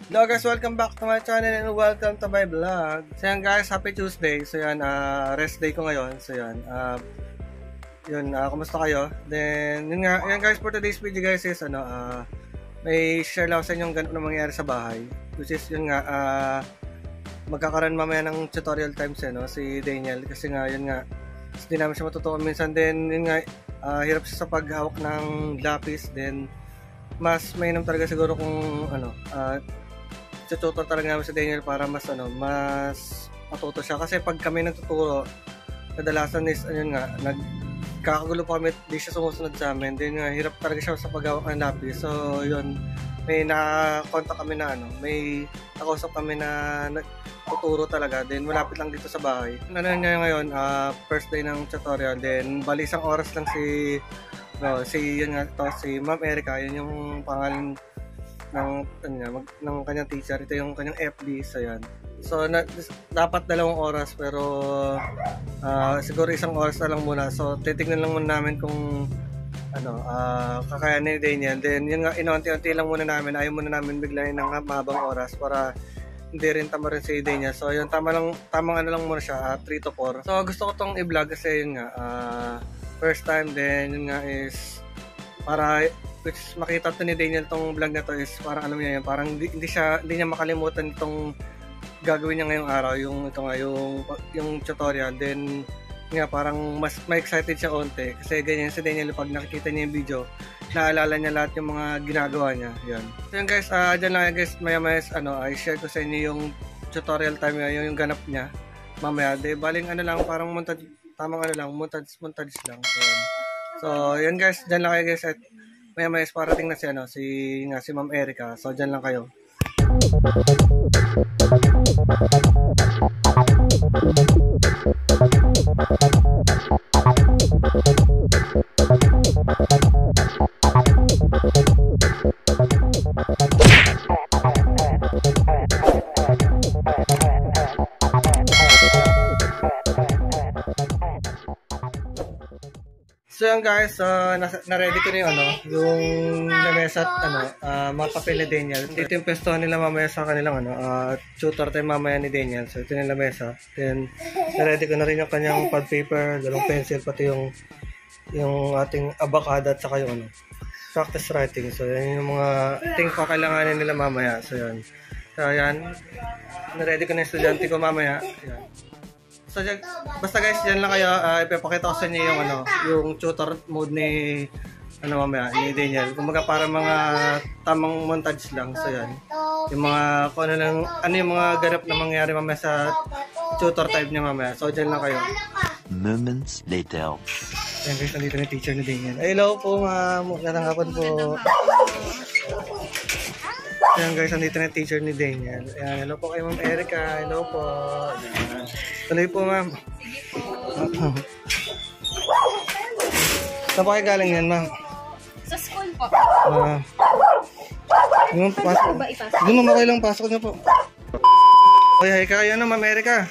Hello guys, welcome back to my channel and welcome to my vlog. So yan guys, happy Tuesday. So yan, rest day ko ngayon. So yan, kumusta kayo? Then, yun guys, for today's video guys is, may share lang sa inyong ganito na mangyayari sa bahay. Which is, yun nga, magkakaroon mamaya ng tutorial times si Daniel. Kasi nga, yun nga, hindi namin siya matutukan minsan. Then, yun nga, hirap siya sa paghawak ng lapis. Then, mas mainam talaga siguro kung, tutor talaga namin si Daniel para mas matuto siya. Kasi pag kami nagtuturo, kadalasan is, nagkakagulo pa kami, di siya sumusunod sa amin. Then, hirap talaga siya sa paghawak ng lapis. So, yun, may nakakontak kami na may nakausap kami na nagtuturo talaga. Then, malapit lang dito sa bahay. Niya ngayon, first day ng tutorial. Then, bali isang oras lang si Ma'am Erica. Yun yung pangalan ng kanyang teacher. Ito yung kanyang FB. So, yan. So, dapat 2 oras pero siguro 1 oras na lang muna. So, titignan lang muna namin kung kakayanin ni Daniel. Then, yun nga, inunti-unti lang muna namin. Ayaw muna namin biglayin ng mabang oras para hindi rin tama rin si Daniel. So, yun, tamang lang muna siya, 3 to 4. So, gusto ko tong i-vlog kasi yun nga, first time. Then, yun nga is, para which makita to ni Daniel tong vlog na to is parang alam niya yun, parang hindi niya makalimutan itong gagawin niya ngayong araw, yung tutorial. Then nga parang mas excited siya konti kasi ganyan si Daniel, pag nakikita niya yung video, naalala niya lahat yung mga ginagawa niya. Yan. So yun guys, dyan lang guys, maya i-share ko sa inyo yung tutorial time niya, yung ganap niya mamaya. De baling lang, parang montage, montage lang. So yun guys, dyan lang kayo guys, at maya parating na si Ma'am Erica. So dyan lang kayo. So yan guys, na-ready ko na yung lamesa at mga papel ni Daniel. Dito yung pestohan nila mamaya sa kanilang tutor time mamaya ni Daniel. So ito yung lamesa. Then na-ready ko na rin yung kanyang pad paper, 2 pencil, pati yung ating abakada at saka yung practice writing. So yan yung mga thing pa kailanganin nila mamaya. So yan. So yan, na-ready ko na yung estudyante ko mamaya. Yan. So, basta guys, dyan lang kayo, ipapakita ko sa inyo yung tutor mode ni Daniel. Kumaga para mga tamang montage lang. So yan, yung mga yung mga ganap na mangyari mamaya sa tutor type niya mamaya. So dyan lang kayo. Moments later. Ayan guys, nandito na yung teacher ni Daniel. Hello po ma'am, magandang hapon po. Ayan guys, nandito na yung teacher ni Daniel. Ayan, hello po kay Ma'am Erica. Hello po. Ayan. Tuloy po ma'am. Saan po kayo galing yan ma'am? Sa school po. Yung pasok. Doon ma'am, okay lang, pasok niyo po. Oy, hi kayo Ma'am Erica.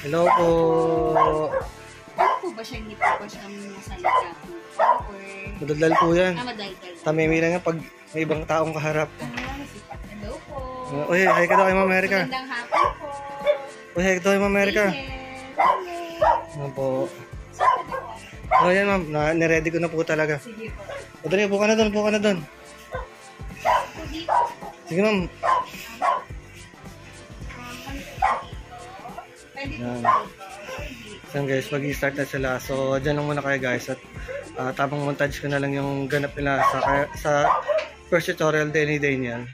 Hello po. Ano po ba siya, hindi po ba siya masalita po? Madaldal po yan. Madaldal. Tamimi lang yan pag may ibang taong kaharap. Hello po. Oy, hi ka daw kay Ma'am Erica. Magandang hapon po. Uy, hi ka daw kay Ma'am Erica. Ano po? O yan ma'am, niready ko na po talaga. Sige po. O dali, po ka na doon. Sige ma'am. Yan. Yan guys, mag-i-start na sila. So, dyan lang muna kayo guys. At tamang montage ko na lang yung ganap nila sa first tutorial din ni Daniel.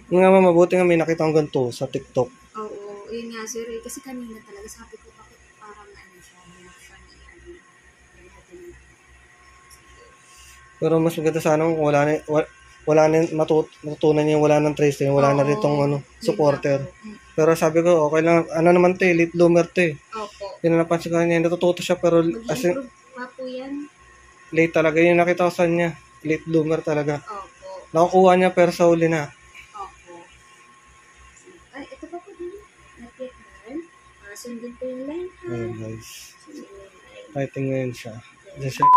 Yung nga mabuti nga may nakita akong ganito sa TikTok. Oo, yun nga sir. Kasi kanina talaga sabi ko bakit parang ano siya, funny, Pero mas maganda sana kung wala na matutunan niya, wala nang trace niya, wala na rin tong supporter. Pero sabi ko, okay lang, ano naman to late bloomer to Opo. Yun na napansin ko niya, natututo siya pero as in, Mag-improve pa po yan. late talaga. Yung nakita ko sa niya, late bloomer talaga. Opo. Nakukuha niya pero sa huli na. Opo. Ay, ito pa po din. Nag-get learn. Sundin po yung line ha. Ayun guys. Sundin po yung line. Fighting ngayon siya. Diyan siya.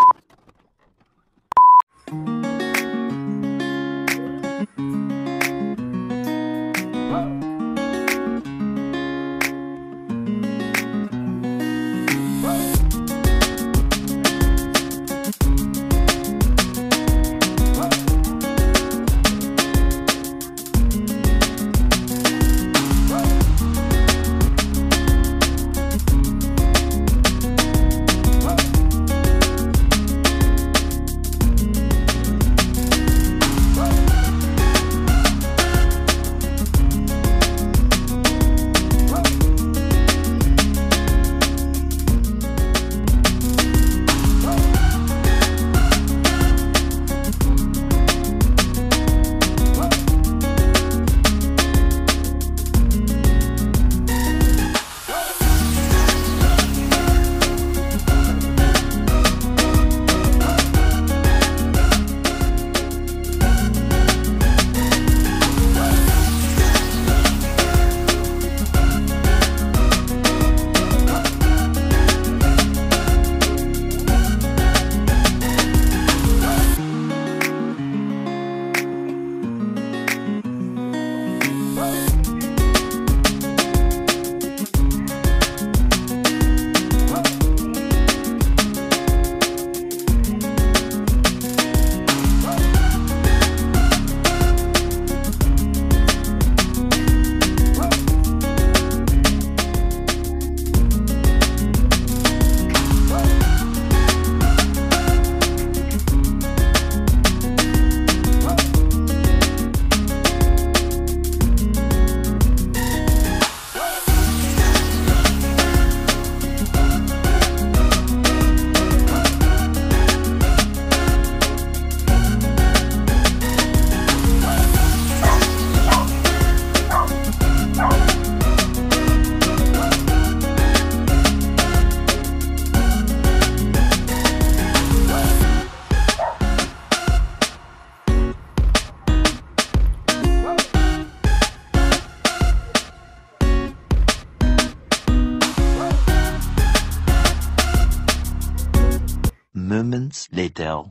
Moments later.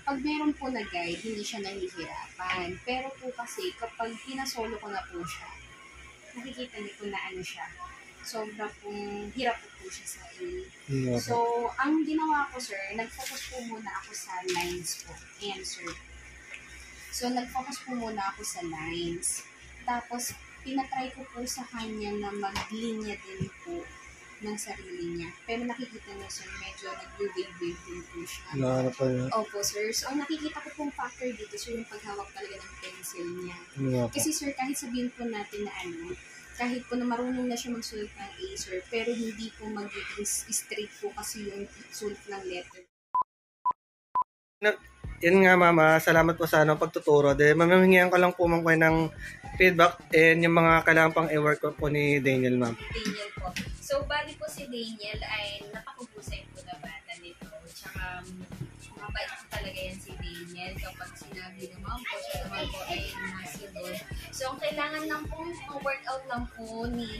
Pag meron po na guide, hindi siya nahihirapan. Pero po kasi, kapag pinasolo ko na po siya, nakikita niyo po na ano siya. Sobra pong hirap po siya sa A. So, ang ginawa ko, sir, nag-focus po muna ako sa lines po. Ayan, sir. So, nag-focus po muna ako sa lines. Tapos, pinatry ko po sa kanya na mag-linya din po ng sarili niya. Pero nakikita niyo, sir, medyo nag-wave-wave din po siya. Nahanap pa niya. Opo, sir. So, ang nakikita ko pong factor dito, sir, yung paghawak talaga ng pencil niya. Kasi, sir, kahit sabihin po natin na kahit po na marunong na siya magsulat ng A, sir, pero hindi po magiging straight po kasi yung sulat ng letter. Yan nga mama, salamat po sa pagtuturo. Mamahingihan ko lang po man kayo ng feedback and yung mga kailangan pang i-work po ni Daniel, ma'am. Daniel po. So, bali po si Daniel ay napakaganda mahusay po na bata nito. Tsaka, mabait po talaga yan si Daniel. Kapag sinabi naman po, siya naman po ay masunod. So, ang kailangan lang po, ang workout lang po ni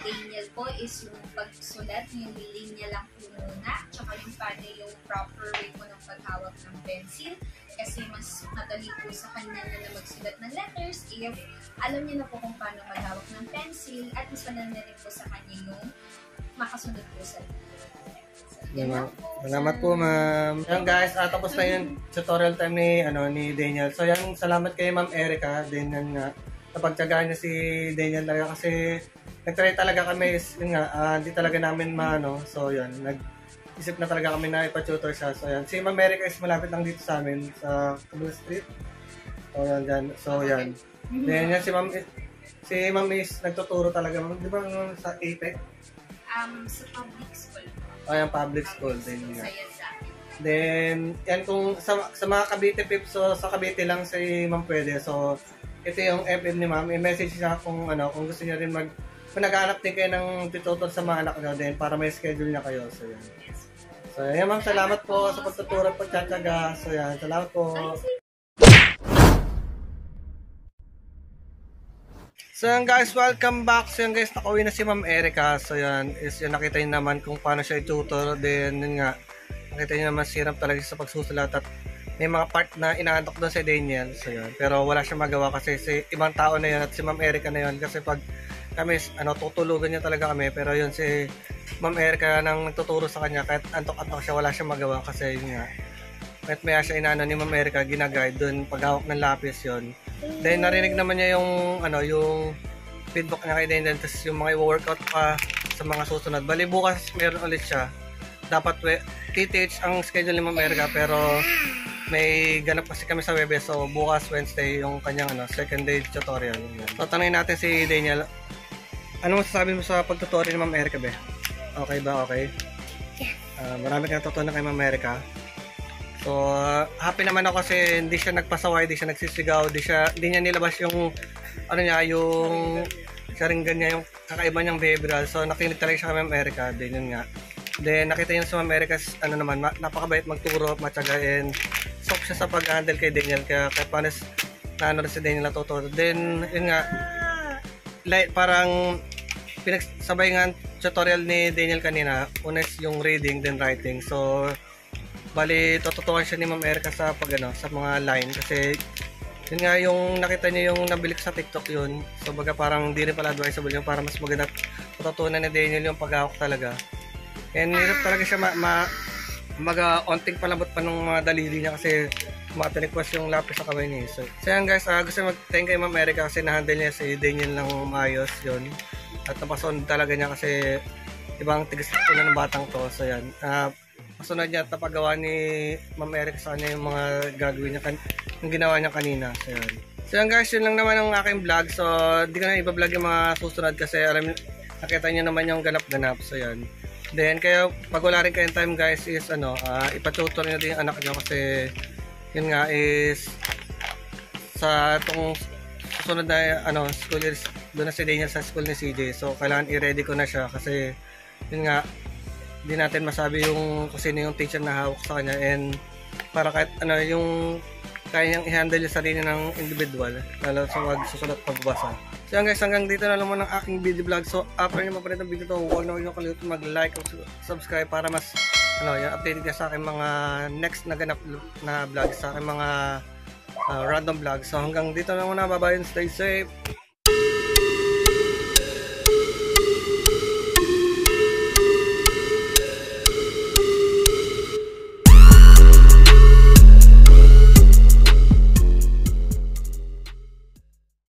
Daniel po is yung pagsulat, yung linya lang po muna. Tsaka yung paano yung proper way po ng paghawak ng pencil. Kasi mas madali po sa kanya na magsulat ng letters if alam niya na po kung paano maghawak ng pencil at mas madali rin po sa kanya yung makasunod po sa Salamat po, ma'am. Yan guys, tapos na yung tutorial time ni Daniel. So yan, salamat kay Ma'am Erica. Then yan nga, napagtyagaan niya si Daniel talaga kasi nag-try talaga kami, yun nga, hindi talaga namin So yan, nag-isip na talaga kami na ipa-tutor siya. So yan, si Ma'am Erica is malapit lang dito sa amin, sa Kabul Street. So yan, dyan. So yan. Then yan, si Ma'am is nagtuturo talaga. Di ba sa APEC? Sa public school. Ayan, public school. Then, yan kung sa mga Cavite Pips, so sa Cavite lang si Ma'am pwede. So, ito yung FM ni Ma'am. I-message siya kung gusto niya rin kung nag-aanap din kayo ng tutor sa mga anak nyo din para may schedule niya kayo. So, yan. So, yan Ma'am, salamat po sa pagtuturo at pagtsatsaga. So, yan, salamat po. So yan guys, welcome back. So yan guys, nakauwi na si Ma'am Erica. So yan, nakita niyo naman kung paano siya i-tutor. Then yun nga, nakita niyo naman sirap talaga sa pagsusulat at may mga part na inaantok doon si Daniel. So yan, pero wala siyang magawa kasi si ibang tao na yun at si Ma'am Erica na yun. Kasi pag kami, tutulugan niya talaga kami. Pero yun si Ma'am Erica nang nagtuturo sa kanya, kahit antok-antok siya, wala siyang magawa kasi yun nga. Kahit maya siya inaano ni Ma'am Erica, ginaguide doon paghawak ng lapis yon. Then narinig naman niya yung yung feedback niya kay Daniel, tapos yung mga i-workout pa sa mga susunod. Bali bukas meron ulit siya. Dapat TTH ang schedule ni Ma'am Erica pero may ganap kasi kami sa Webes. So bukas Wednesday yung kanyang second day tutorial. So tanungin natin si Daniel. Ano masasabi mo sa pagtutorial ni Ma'am Erica be? Okay ba? Okay? Marami kang natutunan kay Ma'am Erica. So, happy naman ako kasi hindi siya nagpasaway, hindi siya nagsisigaw, hindi niya nilabas yung yung saringgan niya, yung kakaiba niyang behavioral. So, nakinig talaga siya kay Ma'am Erica. Then, yun nga. Then, nakita niya sa Ma'am Erica, naman, napakabait magturo, matsagain. Sok siya sa pag-handle kay Daniel. Kaya panis, rin si Daniel natuto. Then, yun nga, parang pinagsabay nga tutorial ni Daniel kanina. Una is yung reading, then writing. So, bali, tututukan siya ni Ma'am Erica sa sa mga line kasi yun nga yung nakita niya yung nabilik sa TikTok yun. So baga parang di rin pala advisable yun para mas maganda tututunan ni Daniel yung paghahawak talaga. And hirap talaga siya onting palambot pa ng mga daliri niya kasi matinikwas yung lapis sa kamay niya. So yan guys, gusto mag-thank kay Ma'am Erica kasi na-handle niya si Daniel ng maayos yun. At napason talaga niya kasi ibang tigas na ng batang to. So yan. Kasunod niya at napagawa ni Ma'am Erica sa kanya yung mga gagawin niya, yung ginawa niya kanina. So yan guys, yun lang naman ang aking vlog. So di ko na iba-vlog yung mga susunod kasi nakita niyo naman yung ganap-ganap. So yan. Then kaya pag wala rin kayong time guys is ipatutor niyo din yung anak niyo kasi yun nga is sa itong susunod na school years, doon na si Daniel sa school ni CJ. So kailangan i-ready ko na siya kasi yun nga, hindi natin masabi yung kung sino yung teacher na hawak sa kanya and para kahit yung kaya niyang i-handle yung sarili ng individual lalo sa susunod pagbasa. So yan guys, hanggang dito na lang muna ang aking video vlog. So after nyo mapanood ng video to, huwag na kalimutan mag-like o subscribe para mas updated ka sa aking mga next na ganap na vlog, sa aking mga random vlog. So hanggang dito na muna, bye bye and stay safe.